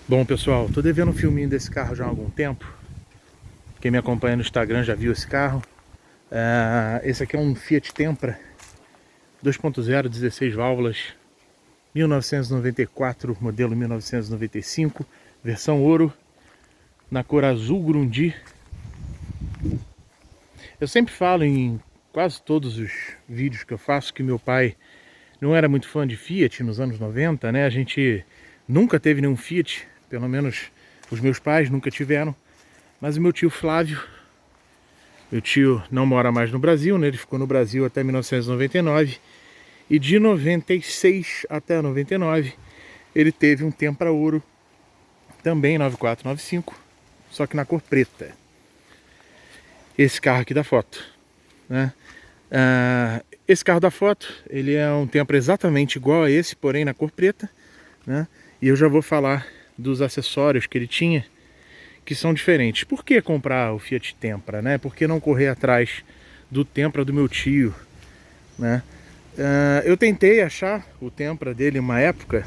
Bom, pessoal, tô devendo um filminho desse carro já há algum tempo. Quem me acompanha no Instagram já viu esse carro. Esse aqui é um Fiat Tempra 2.0, 16 válvulas, 1994, modelo 1995, versão ouro, na cor azul Grundy. Eu sempre falo em quase todos os vídeos que eu faço que meu pai não era muito fã de Fiat nos anos 90, né? A gente nunca teve nenhum Fiat, pelo menos os meus pais nunca tiveram. Mas o meu tio Flávio, meu tio não mora mais no Brasil, né? Ele ficou no Brasil até 1999. E de 96 até 99, ele teve um Tempra ouro, também 9495, só que na cor preta. Esse carro aqui da foto, né? Esse carro da foto, ele é um Tempra exatamente igual a esse, porém na cor preta, né? E eu já vou falar dos acessórios que ele tinha, que são diferentes. Por que comprar o Fiat Tempra, né? Por que não correr atrás do Tempra do meu tio, né? Eu tentei achar o Tempra dele uma época,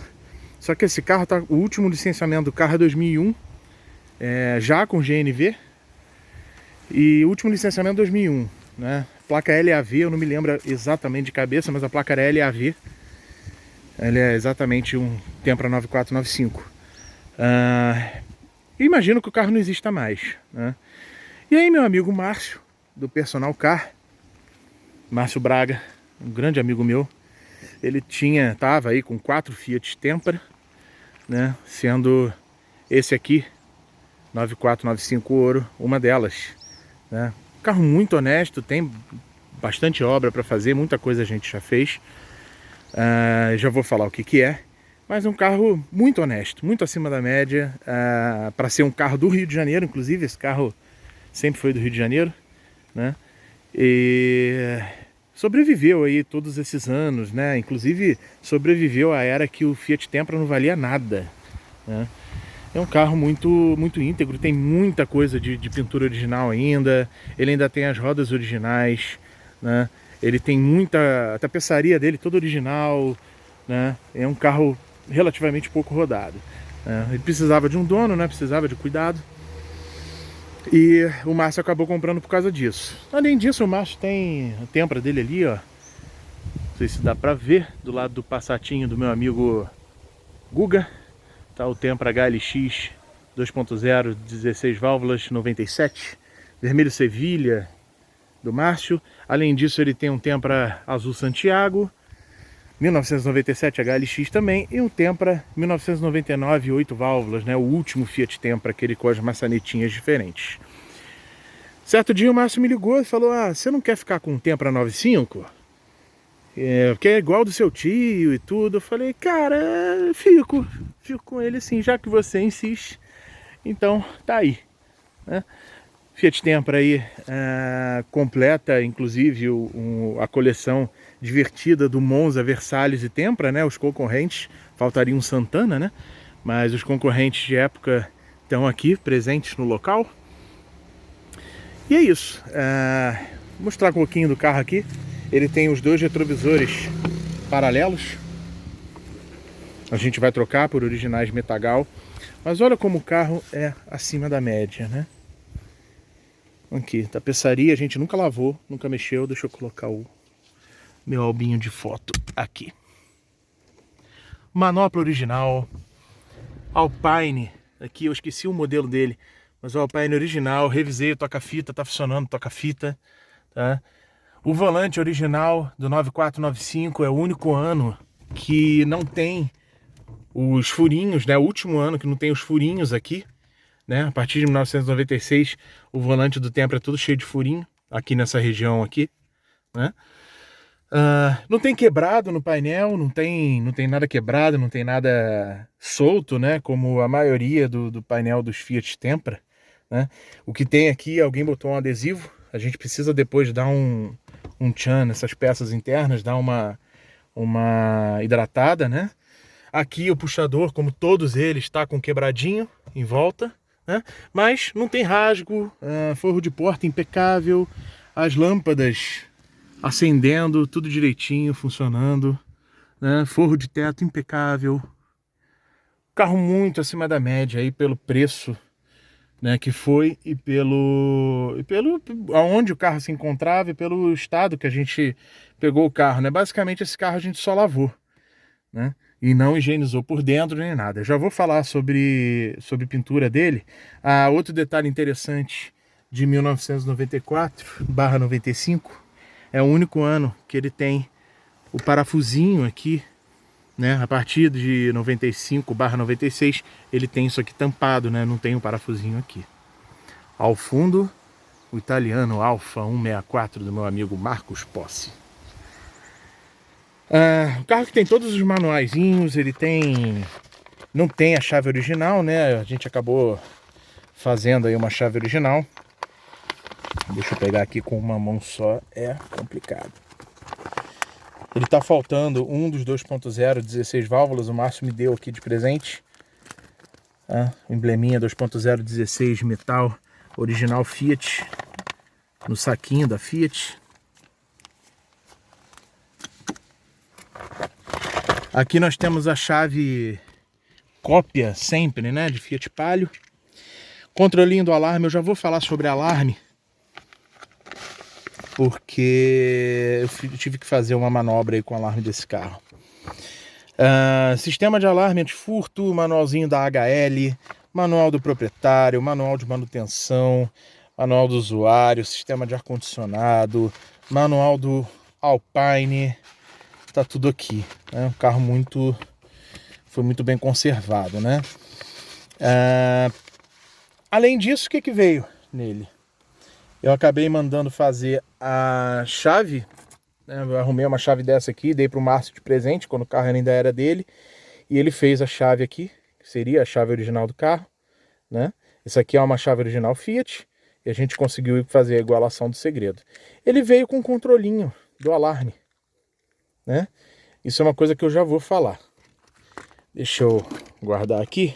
só que esse carro tá, o último licenciamento do carro é 2001, já com GNV, e o último licenciamento é 2001, né? Placa LAV, eu não me lembro exatamente de cabeça, mas a placa era LAV. Ele é exatamente um Tempra 9495. Imagino que o carro não exista mais, né? E aí meu amigo Márcio, do Personal Car, Márcio Braga, um grande amigo meu, ele tava aí com 4 Fiat Tempra, né? Sendo esse aqui, 9495 ouro, uma delas, né? Carro muito honesto, tem bastante obra para fazer, muita coisa a gente já fez. Já vou falar o que é. Mas um carro muito honesto, muito acima da média, para ser um carro do Rio de Janeiro, inclusive esse carro sempre foi do Rio de Janeiro, né? E sobreviveu aí todos esses anos, né? Inclusive sobreviveu à era que o Fiat Tempra não valia nada, né? É um carro muito íntegro, tem muita coisa de pintura original ainda, ele ainda tem as rodas originais, né? Ele tem muita, a tapeçaria dele toda original, né? É um carro relativamente pouco rodado, né? Ele precisava de um dono, né? Precisava de cuidado. E o Márcio acabou comprando por causa disso. Além disso, o Márcio tem a Tempra dele ali, ó. Não sei se dá pra ver, do lado do Passatinho do meu amigo Guga. Tá o Tempra HLX 2.0, 16 válvulas, 97. Vermelho Sevilha do Márcio. Além disso, ele tem um Tempra Azul Santiago 1997 HLX também, e um Tempra 1999, 8 válvulas, né? O último Fiat Tempra, aquele com as maçanetinhas diferentes. Certo dia o Márcio me ligou e falou: você não quer ficar com um Tempra 95? Porque é igual do seu tio e tudo. Eu falei: cara, fico com ele sim, já que você insiste. Então, tá aí, né? Fiat Tempra aí completa, inclusive, a coleção divertida do Monza, Versalhes e Tempra, né? Os concorrentes, faltaria um Santana, né? Mas os concorrentes de época estão aqui, presentes no local. E é isso. Vou mostrar um pouquinho do carro aqui. Ele tem os dois retrovisores paralelos. A gente vai trocar por originais Metagal. Mas olha como o carro é acima da média, né? Aqui, tapeçaria, a gente nunca lavou, nunca mexeu. Deixa eu colocar o meu albinho de foto aqui. Manopla original. Alpine, aqui eu esqueci o modelo dele, mas o Alpine original, revisei o toca-fita, tá funcionando o toca-fita, tá? O volante original do 9495 é o único ano que não tem os furinhos, né? O último ano que não tem os furinhos aqui, né? A partir de 1996, o volante do Tempra é tudo cheio de furinho, aqui nessa região aqui, né? Não tem quebrado no painel, não tem nada quebrado, não tem nada solto, né? Como a maioria do painel dos Fiat Tempra, né? O que tem aqui, alguém botou um adesivo, a gente precisa depois dar um tchan nessas peças internas, dar uma hidratada, né? Aqui o puxador, como todos eles, está com quebradinho em volta, né? Mas não tem rasgo, forro de porta impecável, as lâmpadas acendendo, tudo direitinho, funcionando, né? Forro de teto impecável, Carro muito acima da média aí pelo preço, né, que foi e pelo aonde o carro se encontrava e pelo estado que a gente pegou o carro, né? Basicamente esse carro a gente só lavou, né? E não higienizou por dentro nem nada. Eu já vou falar sobre pintura dele. Outro detalhe interessante de 1994/95 é o único ano que ele tem o parafusinho aqui, né? A partir de 95/96 ele tem isso aqui tampado, né? Não tem o parafusinho aqui. Ao fundo, o italiano Alfa 164 do meu amigo Marcos Possi. O carro que tem todos os manuaizinhos, ele não tem a chave original, né? A gente acabou fazendo aí uma chave original. Deixa eu pegar aqui com uma mão só, é complicado. Ele tá faltando um dos 2.0 16 válvulas, o Márcio me deu aqui de presente. Embleminha 2.0 16 metal, original Fiat, no saquinho da Fiat. Aqui nós temos a chave cópia sempre, né, de Fiat Palio. Controlinho do alarme, eu já vou falar sobre alarme, porque eu tive que fazer uma manobra aí com o alarme desse carro. Sistema de alarme antifurto, manualzinho da HL, manual do proprietário, manual de manutenção, manual do usuário, sistema de ar-condicionado, manual do Alpine, tá tudo aqui, né? Um carro foi muito bem conservado, né? Além disso, o que veio nele? Eu acabei mandando fazer a chave, né? Eu arrumei uma chave dessa aqui, dei para o Márcio de presente, quando o carro ainda era dele, e ele fez a chave aqui, que seria a chave original do carro, né? Isso aqui é uma chave original Fiat, e a gente conseguiu fazer a igualação do segredo. Ele veio com um controlinho do alarme, né? Isso é uma coisa que eu já vou falar. Deixa eu guardar aqui,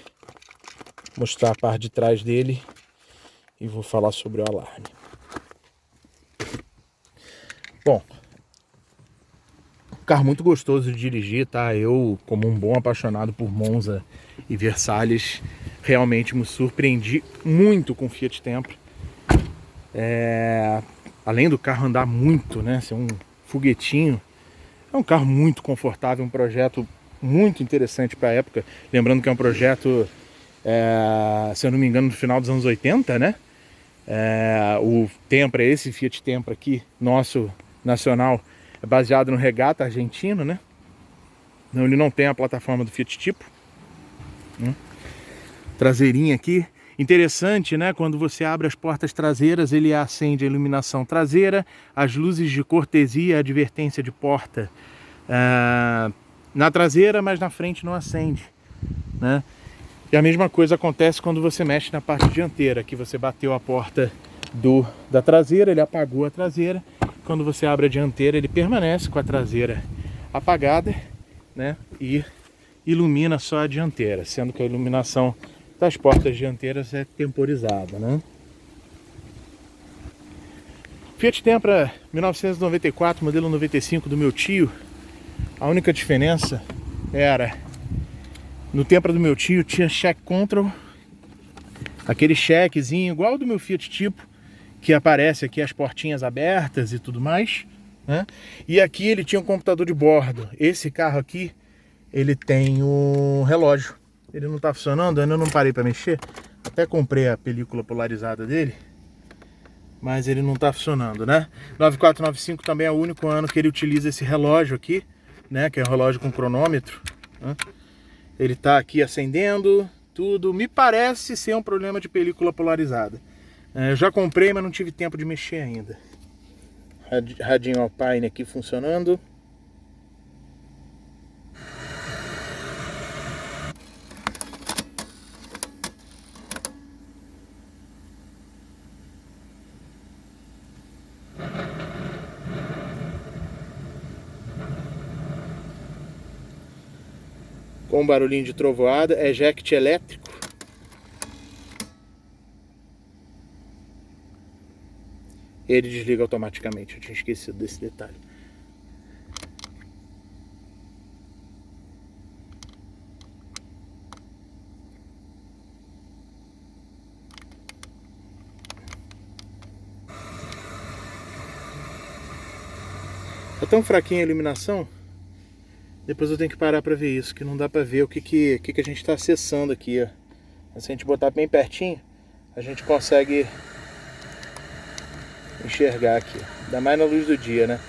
mostrar a parte de trás dele e vou falar sobre o alarme. Bom, carro muito gostoso de dirigir, tá? Eu, como um bom apaixonado por Monza e Versalhes, realmente me surpreendi muito com o Fiat Tempra. Além do carro andar muito, né? Ser um foguetinho, é um carro muito confortável, um projeto muito interessante para a época. Lembrando que é um projeto, se eu não me engano, do final dos anos 80, né? O Tempra, esse Fiat Tempra aqui, nosso nacional, é baseado no Regata argentino, né? Não, ele não tem a plataforma do Fiat Tipo. Traseirinha aqui. Interessante, né? Quando você abre as portas traseiras, ele acende a iluminação traseira, as luzes de cortesia, advertência de porta na traseira, mas na frente não acende, né? E a mesma coisa acontece quando você mexe na parte dianteira. Aqui você bateu a porta da traseira, ele apagou a traseira. Quando você abre a dianteira, ele permanece com a traseira apagada, né? E ilumina só a dianteira, sendo que a iluminação das portas dianteiras é temporizada, né? Fiat Tempra 1994, modelo 95 do meu tio. A única diferença era, no Tempra do meu tio tinha check control, aquele checkzinho igual do meu Fiat Tipo, que aparece aqui as portinhas abertas e tudo mais, né? E aqui ele tinha um computador de bordo. Esse carro aqui, ele tem um relógio. Ele não tá funcionando, ainda não parei para mexer. Até comprei a película polarizada dele, mas ele não tá funcionando, né? 9495 também é o único ano que ele utiliza esse relógio aqui, né? Que é um relógio com cronômetro, né? Ele tá aqui acendendo, tudo. Me parece ser um problema de película polarizada. Eu já comprei, mas não tive tempo de mexer ainda. Radinho Alpine aqui funcionando. Com um barulhinho de trovoada, eject elétrico. Ele desliga automaticamente, eu tinha esquecido desse detalhe. tão fraquinha a iluminação, depois eu tenho que parar para ver isso, que não dá para ver o que a gente está acessando aqui, ó. Se a gente botar bem pertinho, a gente consegue enxergar aqui, ainda mais na luz do dia, né?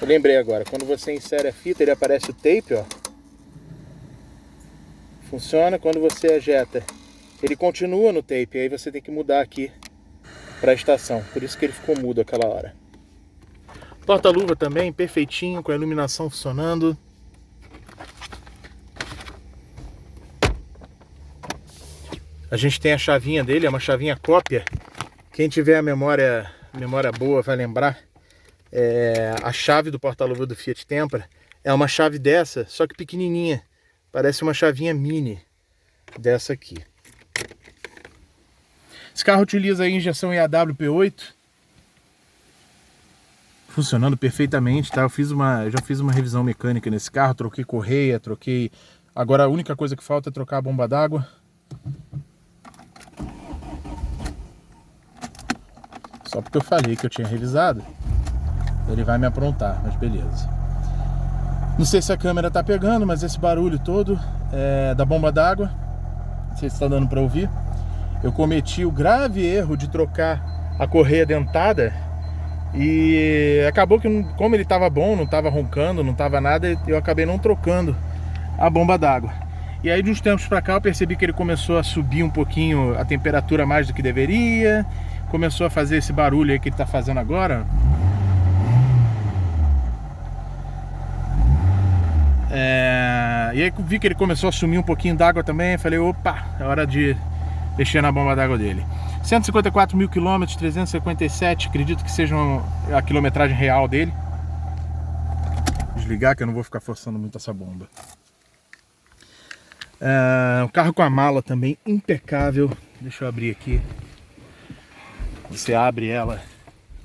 Eu lembrei agora, quando você insere a fita, ele aparece o tape, ó. Funciona. Quando você ejeta, ele continua no tape, aí você tem que mudar aqui para a estação, por isso que ele ficou mudo aquela hora. Porta-luva também, perfeitinho, com a iluminação funcionando. A gente tem a chavinha dele, é uma chavinha cópia. Quem tiver a memória boa vai lembrar. A chave do porta-luva do Fiat Tempra é uma chave dessa, só que pequenininha. Parece uma chavinha mini dessa aqui. Esse carro utiliza a injeção EAW P8. Funcionando perfeitamente, tá? Eu já fiz uma revisão mecânica nesse carro, troquei correia, troquei... Agora a única coisa que falta é trocar a bomba d'água. Só porque eu falei que eu tinha revisado, ele vai me aprontar, mas beleza. Não sei se a câmera tá pegando, mas esse barulho todo é da bomba d'água. Não sei se está dando para ouvir. Eu cometi o grave erro de trocar a correia dentada e acabou que, como ele estava bom, não estava roncando, não estava nada, eu acabei não trocando a bomba d'água. E aí de uns tempos para cá eu percebi que ele começou a subir um pouquinho a temperatura mais do que deveria, começou a fazer esse barulho aí que ele está fazendo agora. E aí vi que ele começou a sumir um pouquinho d'água também, falei, opa, é hora de mexer na bomba d'água dele. 154 mil quilômetros, 357, acredito que seja a quilometragem real dele. Desligar que eu não vou ficar forçando muito essa bomba. O carro com a mala também impecável. Deixa eu abrir aqui. Você abre ela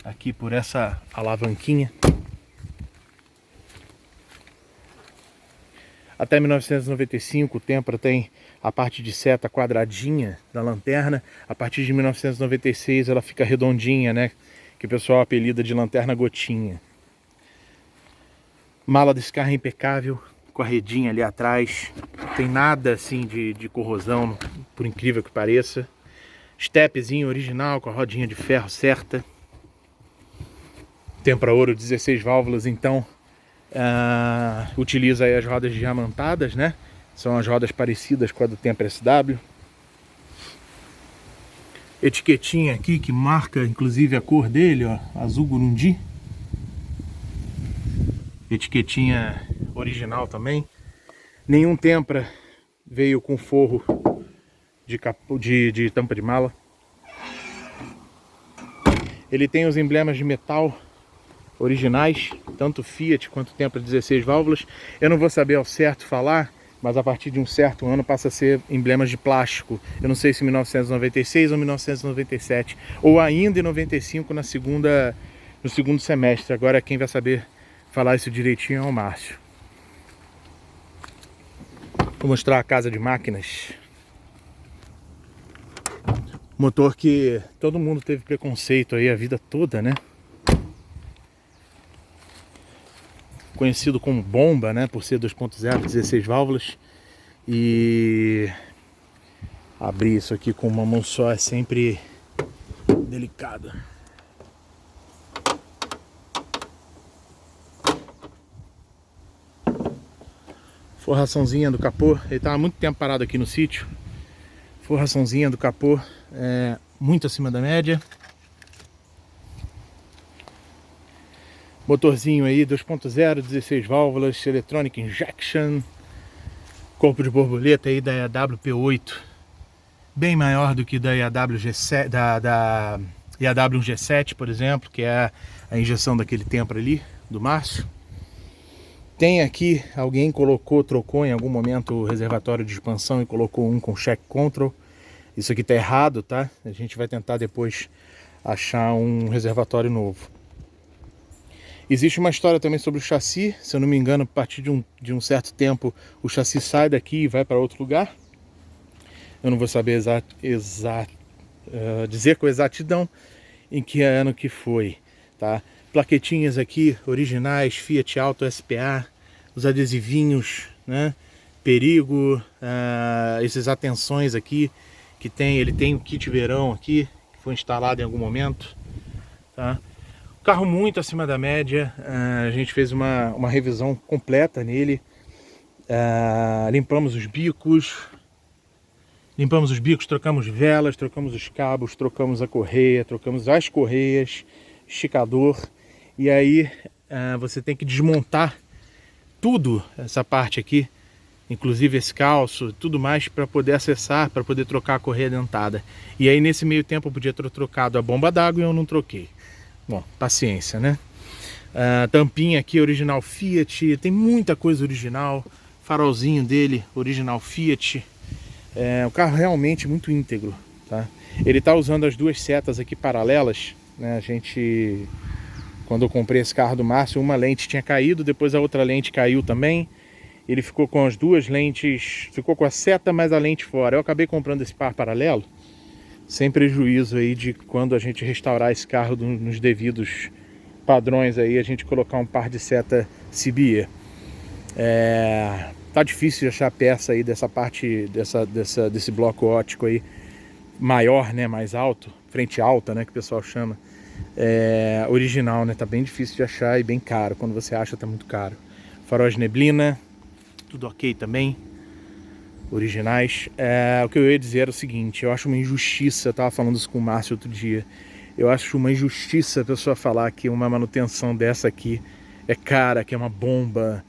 aqui por essa alavanquinha. Até 1995 o Tempra tem a parte de seta quadradinha da lanterna. A partir de 1996 ela fica redondinha, né? Que o pessoal apelida de lanterna gotinha. Mala desse carro é impecável, corredinha ali atrás. Não tem nada assim de corrosão, por incrível que pareça. Stepzinho original com a rodinha de ferro certa. Tempra Ouro 16 válvulas, então utiliza aí as rodas diamantadas, né? São as rodas parecidas com a do Tempra SW. Etiquetinha aqui que marca inclusive a cor dele, ó, azul Gurundi. Etiquetinha original também. Nenhum Tempra veio com forro de tampa de mala. Ele tem os emblemas de metal originais, tanto Fiat quanto Tempra 16 válvulas. Eu não vou saber ao certo falar, mas a partir de um certo ano passa a ser emblemas de plástico. Eu não sei se 1996 ou 1997, ou ainda em 95 no segundo semestre. Agora quem vai saber falar isso direitinho é o Márcio. Vou mostrar a casa de máquinas. Motor que todo mundo teve preconceito aí a vida toda, né? Conhecido como bomba, né? Por ser 2.0, 16 válvulas. E abrir isso aqui com uma mão só é sempre delicado. Forraçãozinha do capô. Ele estava muito tempo parado aqui no sítio. Forraçãozinha do capô muito acima da média. Motorzinho aí 2.0, 16 válvulas, Electronic Injection. Corpo de borboleta aí da EAW P8. Bem maior do que da EAW G7, da EAW G7, por exemplo, que é a injeção daquele Tempra ali, do Márcio. Tem aqui, alguém trocou em algum momento o reservatório de expansão e colocou um com check control. Isso aqui tá errado, tá? A gente vai tentar depois achar um reservatório novo. Existe uma história também sobre o chassi. Se eu não me engano, a partir de um certo tempo o chassi sai daqui e vai para outro lugar. Eu não vou saber dizer com exatidão em que ano que foi, tá? plaquetinhas aqui originais, Fiat Alto SPA, os adesivinhos, né? Perigo, essas atenções aqui que tem, ele tem o kit verão aqui, que foi instalado em algum momento, tá? Carro muito acima da média, a gente fez uma revisão completa nele, limpamos os bicos, trocamos velas, trocamos os cabos, trocamos a correia, trocamos as correias, esticador, e aí você tem que desmontar tudo, essa parte aqui, inclusive esse calço, tudo mais, para poder acessar, para poder trocar a correia dentada. E aí nesse meio tempo eu podia ter trocado a bomba d'água e eu não troquei. Bom, paciência, né? Tampinha aqui original Fiat, tem muita coisa original, farolzinho dele original Fiat. O carro realmente muito íntegro, tá? Ele tá usando as duas setas aqui paralelas, né? Quando eu comprei esse carro do Márcio, uma lente tinha caído, depois a outra lente caiu também. Ele ficou com as duas lentes, ficou com a seta mais a lente fora. Eu acabei comprando esse par paralelo, sem prejuízo aí de quando a gente restaurar esse carro nos devidos padrões aí, a gente colocar um par de seta CBE. Tá difícil de achar peça aí dessa parte, desse bloco óptico aí, maior, né, mais alto, frente alta, né, que o pessoal chama, original, né, tá bem difícil de achar e bem caro, quando você acha tá muito caro. Farol de neblina, tudo ok também, originais. O que eu ia dizer era o seguinte, eu acho uma injustiça, eu tava falando isso com o Márcio outro dia, eu acho uma injustiça a pessoa falar que uma manutenção dessa aqui é cara, que é uma bomba,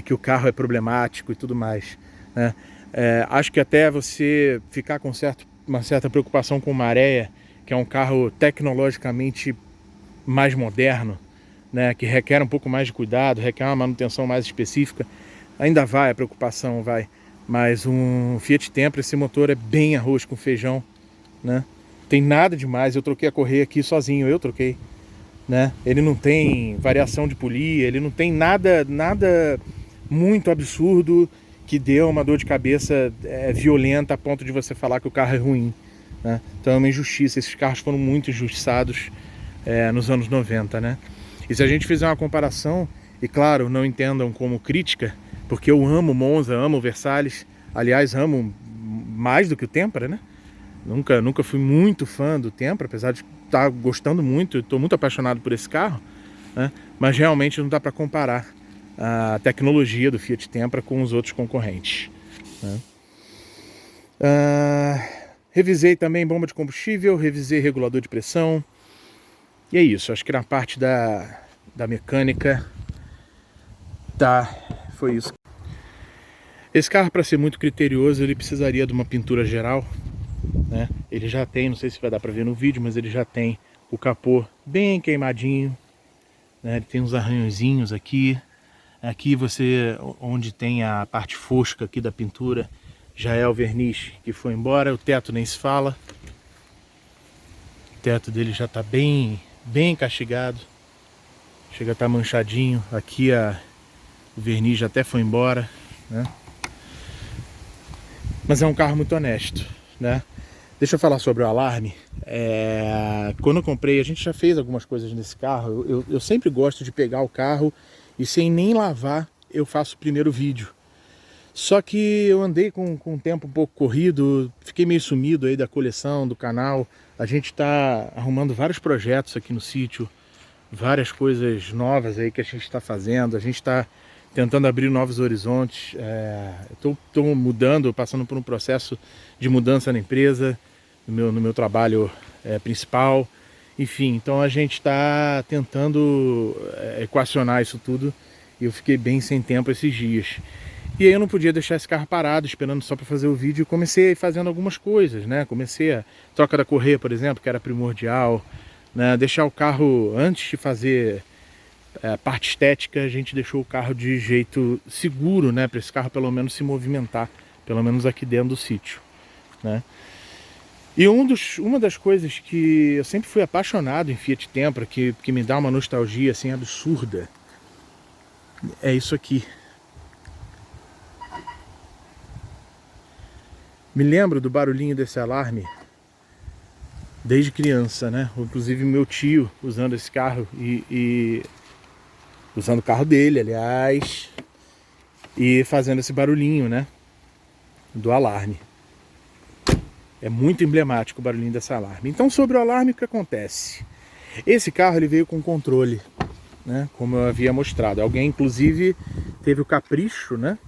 que o carro é problemático e tudo mais, né? Acho que até você ficar com uma certa preocupação com o Marea, que é um carro tecnologicamente mais moderno, né, que requer um pouco mais de cuidado, requer uma manutenção mais específica, ainda vai, a preocupação vai, mas um Fiat Tempra, esse motor é bem arroz com feijão, né? Tem nada demais, eu troquei a correia aqui sozinho, eu troquei, né? Ele não tem variação de polia, ele não tem nada muito absurdo que dê uma dor de cabeça violenta a ponto de você falar que o carro é ruim, né? Então é uma injustiça, esses carros foram muito injustiçados nos anos 90, né? E se a gente fizer uma comparação, e claro, não entendam como crítica, porque eu amo Monza, amo Versalhes, aliás, amo mais do que o Tempra, né? Nunca fui muito fã do Tempra, apesar de estar gostando muito, estou muito apaixonado por esse carro, né? Mas realmente não dá para comparar a tecnologia do Fiat Tempra com os outros concorrentes, né? Revisei também bomba de combustível, revisei regulador de pressão, e é isso. Acho que na parte da mecânica foi isso. Esse carro, para ser muito criterioso, ele precisaria de uma pintura geral, né? Ele já tem, não sei se vai dar para ver no vídeo, mas ele já tem o capô bem queimadinho, né? Ele tem uns arranhõezinhos aqui. Aqui onde tem a parte fosca aqui da pintura, já é o verniz que foi embora. O teto nem se fala. O teto dele já está bem castigado. Chega a estar manchadinho. Aqui o verniz já até foi embora, né? Mas é um carro muito honesto, né? Deixa eu falar sobre o alarme. Quando eu comprei, a gente já fez algumas coisas nesse carro. Eu sempre gosto de pegar o carro e sem nem lavar eu faço o primeiro vídeo. Só que eu andei com um tempo um pouco corrido, fiquei meio sumido aí da coleção, do canal. A gente está arrumando vários projetos aqui no sítio, várias coisas novas aí que a gente está fazendo. A gente está tentando abrir novos horizontes. Estou mudando, passando por um processo de mudança na empresa, no meu trabalho principal. Enfim, então a gente está tentando equacionar isso tudo e eu fiquei bem sem tempo esses dias. E aí eu não podia deixar esse carro parado, esperando só para fazer o vídeo, e comecei fazendo algumas coisas, né? Comecei a troca da correia, por exemplo, que era primordial, né? Deixar o carro, antes de fazer a parte estética, a gente deixou o carro de jeito seguro, né? Para esse carro pelo menos se movimentar, pelo menos aqui dentro do sítio, né? E uma das coisas que eu sempre fui apaixonado em Fiat Tempra, que me dá uma nostalgia assim absurda, é isso aqui. Me lembro do barulhinho desse alarme desde criança, né? Inclusive meu tio usando esse carro e usando o carro dele, aliás, e fazendo esse barulhinho, né? Do alarme. É muito emblemático o barulhinho desse alarme. Então, sobre o alarme, o que acontece? Esse carro ele veio com controle, né? Como eu havia mostrado. Alguém, inclusive, teve o capricho, né?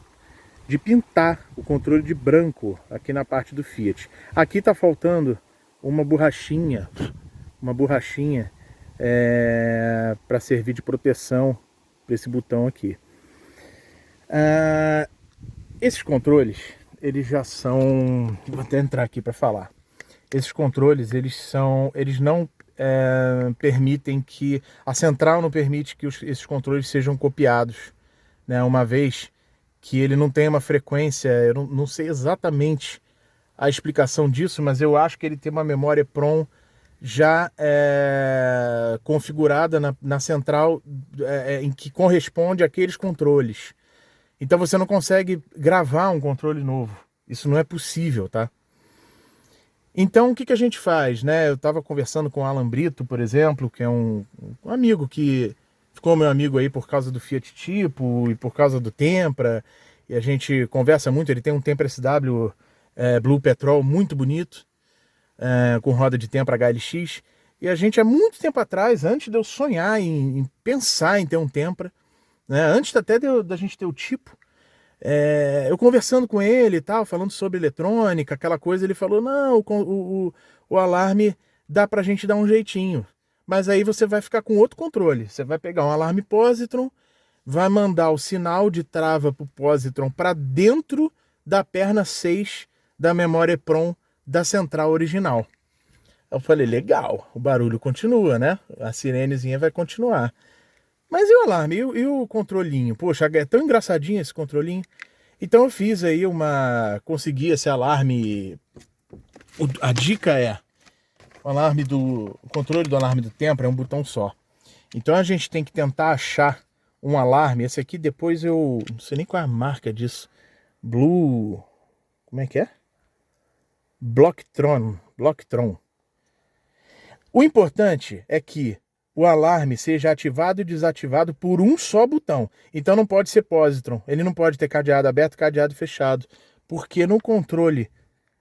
De pintar o controle de branco aqui na parte do Fiat. Aqui tá faltando uma borrachinha para servir de proteção para esse botão aqui. Esses controles, eles já são... Vou até entrar aqui para falar. Esses controles, eles não permitem que... A central não permite que esses controles sejam copiados, né? Uma vez que ele não tem uma frequência, eu não sei exatamente a explicação disso, mas eu acho que ele tem uma memória EPROM já configurada na central em que corresponde àqueles controles. Então você não consegue gravar um controle novo. Isso não é possível, tá? Então o que a gente faz, né? Eu estava conversando com o Alan Brito, por exemplo, que é um amigo que ficou meu amigo aí por causa do Fiat Tipo e por causa do Tempra. E a gente conversa muito, ele tem um Tempra SW Blue Petrol muito bonito, com roda de Tempra HLX. E a gente há muito tempo atrás, antes de eu sonhar em pensar em ter um Tempra, né? Antes até da gente ter o Tipo, eu conversando com ele e tal, falando sobre eletrônica, aquela coisa, ele falou, não, o alarme dá pra gente dar um jeitinho. Mas aí você vai ficar com outro controle. Você vai pegar um alarme positron, vai mandar o sinal de trava pro positron para dentro da perna 6 da memória EPROM da central original. Eu falei, legal, o barulho continua, né? A sirenezinha vai continuar. Mas e o alarme? E o controlinho? Poxa, é tão engraçadinho esse controlinho. Então eu fiz aí consegui esse alarme. A dica é: o controle do alarme do Tempra é um botão só. Então a gente tem que tentar achar um alarme. Esse aqui depois eu não sei nem qual é a marca disso. Blue. Como é que é? Blocktron. O importante é que o alarme seja ativado e desativado por um só botão. Então não pode ser positron. Ele não pode ter cadeado aberto, cadeado fechado. Porque no controle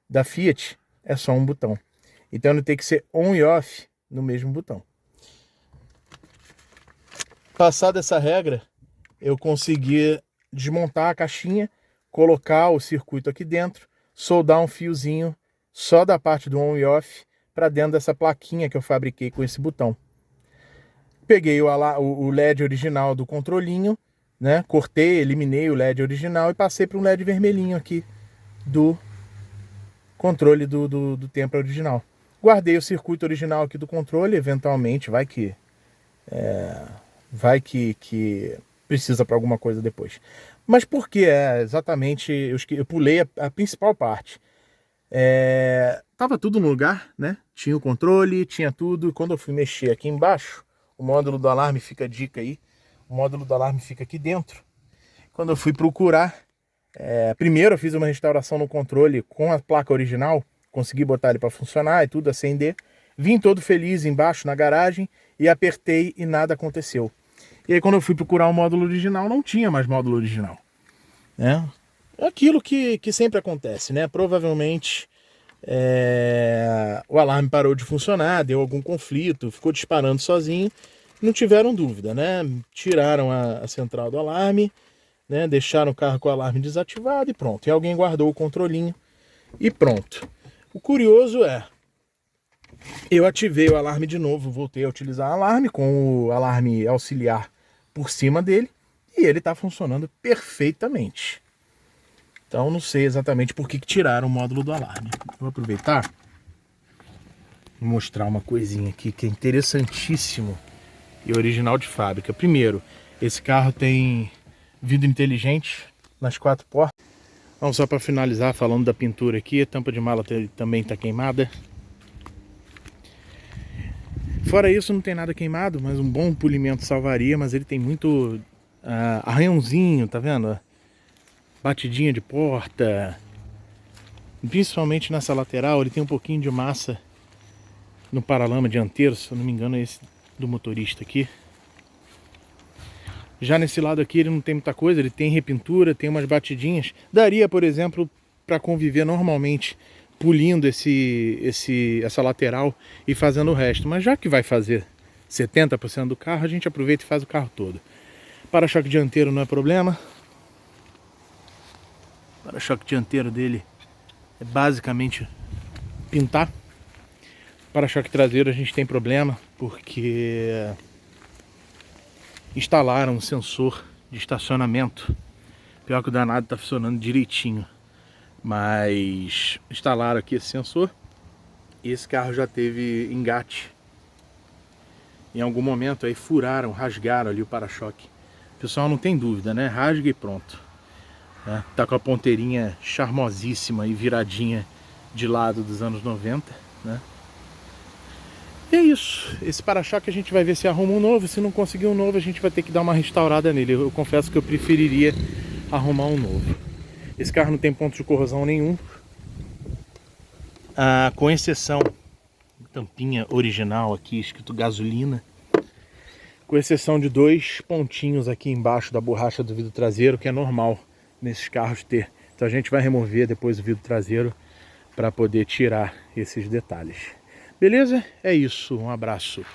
da Fiat é só um botão. Então ele tem que ser on e off no mesmo botão. Passada essa regra, eu consegui desmontar a caixinha, colocar o circuito aqui dentro, soldar um fiozinho só da parte do on e off para dentro dessa plaquinha que eu fabriquei com esse botão. Peguei o LED original do controlinho, né? Cortei, eliminei o LED original e passei para um LED vermelhinho aqui do controle do Tempra original. Guardei o circuito original aqui do controle, eventualmente vai que precisa para alguma coisa depois. Mas por que exatamente eu pulei a principal parte? Tava tudo no lugar, né? Tinha o controle, tinha tudo. E quando eu fui mexer aqui embaixo, o módulo do alarme, fica a dica aí, o módulo do alarme fica aqui dentro. Quando eu fui procurar, primeiro eu fiz uma restauração no controle com a placa original, consegui botar ele para funcionar e tudo, acender. Vim todo feliz embaixo na garagem e apertei e nada aconteceu. E aí quando eu fui procurar o módulo original, não tinha mais módulo original, né? Aquilo que sempre acontece, né? Provavelmente o alarme parou de funcionar, deu algum conflito, ficou disparando sozinho. Não tiveram dúvida, né? Tiraram a central do alarme, né? Deixaram o carro com o alarme desativado e pronto. E alguém guardou o controlinho e pronto. O curioso eu ativei o alarme de novo, voltei a utilizar o alarme com o alarme auxiliar por cima dele e ele está funcionando perfeitamente. Então não sei exatamente por que tiraram o módulo do alarme. Vou aproveitar e mostrar uma coisinha aqui que é interessantíssimo e original de fábrica. Primeiro, esse carro tem vidro inteligente nas 4 portas. Vamos só para finalizar falando da pintura aqui, a tampa de mala também está queimada. Fora isso não tem nada queimado, mas um bom polimento salvaria, mas ele tem muito arranhãozinho, tá vendo? Batidinha de porta, principalmente nessa lateral ele tem um pouquinho de massa no paralama dianteiro, se eu não me engano é esse do motorista aqui. Já nesse lado aqui ele não tem muita coisa, ele tem repintura, tem umas batidinhas. Daria, por exemplo, para conviver normalmente, polindo essa lateral e fazendo o resto. Mas já que vai fazer 70% do carro, a gente aproveita e faz o carro todo. Para-choque dianteiro não é problema. O para-choque dianteiro dele é basicamente pintar. Para-choque traseiro a gente tem problema porque instalaram um sensor de estacionamento. Pior que o danado tá funcionando direitinho. Mas instalaram aqui esse sensor e esse carro já teve engate. Em algum momento aí furaram, rasgaram ali o para-choque. O pessoal não tem dúvida, né? Rasga e pronto. Tá com a ponteirinha charmosíssima e viradinha de lado dos anos 90, né? E é isso, esse para-choque a gente vai ver se arruma um novo. Se não conseguir um novo, a gente vai ter que dar uma restaurada nele. Eu confesso que eu preferiria arrumar um novo. Esse carro não tem ponto de corrosão nenhum, com exceção tampinha original aqui, escrito gasolina, com exceção de 2 pontinhos aqui embaixo da borracha do vidro traseiro, que é normal nesses carros ter. Então a gente vai remover depois o vidro traseiro para poder tirar esses detalhes. Beleza? É isso, um abraço.